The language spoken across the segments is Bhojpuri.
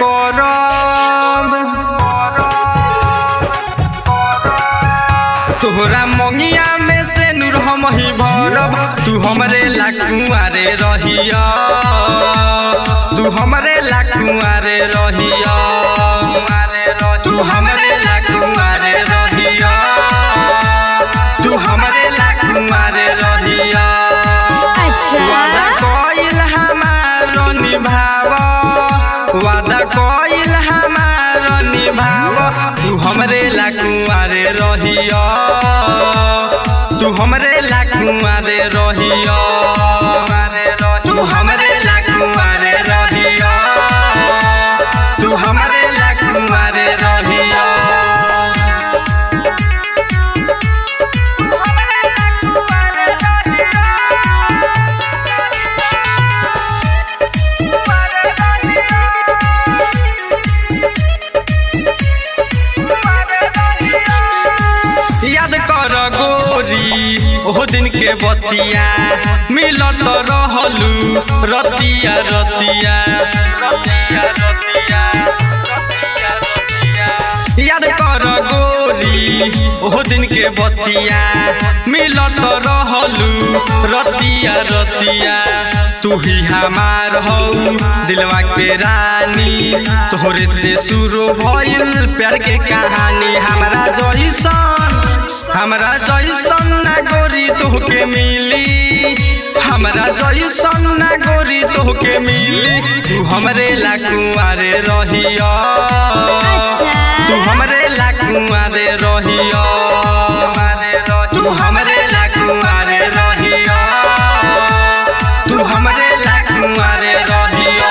करब तोहरा मंगिया में से नूर हम ही भरब। तू हमरे ला कुंवारे रहिया, तू हमरे ला कुंवारे रहिया, तू हमरे ला कुंवारे रहिया, तू हमरे ला कुंवारे रहिया। वादा कइल हमार निभाव, वादा कइल हमार निभाव। तू हमरे ला कुंवारे रहिया, तू हमरे ला कुंवारे रहिया, तू हमरे ला कुंवारे रहिया, तू हमरे ला कुंवारे रहिया। याद कर गोरी ओह दिन के बतिया, मिलत रहलू रतिया रतिया। याद कर गोरी ओह दिन के बतिया, मिलत रहलू रतिया रतिया। तू ही हमार हौ दिलवा के रानी, तोहरे से शुरू भइल प्यार के कहानी। हमरा जइसन ना गोरी तोहके मिली, हमरा जइसन ना गोरी तोहके मिली। तू हमरे ला कुंवारे रहिया, तू हमरे ला कुंवारे रहिया, तू हमरे ला कुंवारे रहिया, तू हमरे ला कुंवारे रहिया।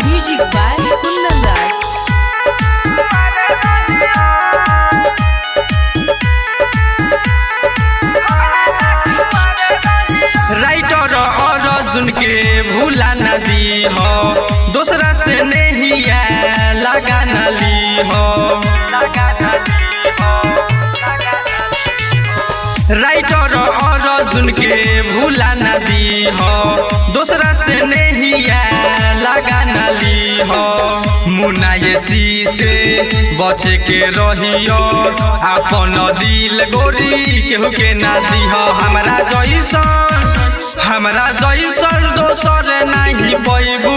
Music by Kundan Das. Writer और अर्जुन के भूला न दी हो, दूसरा से नहीं लगा न ली हो। राइटर और अर्जुन के भूला न दी हो, दूसरा से नहीं लगा न ली हो। मुन्ना ये से बचे के रहियो, अपन दिल गोरी केहू के ना दीहो। हमरा जइसन दोसर नहीं पैबू,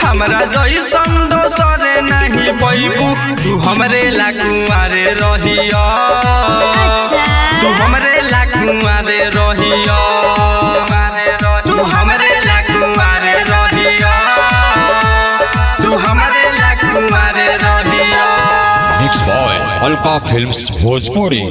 हमरा जइसन दोसर नहीं पैबू। तू हमरे ला कुंवारे रहिया, तू हमरे ला कुंवारे रहिया, तू हमरे ला कुंवारे रहिया, तू हमरे ला कुंवारे रहिया। Mixed by Alka Films Bhojpuri।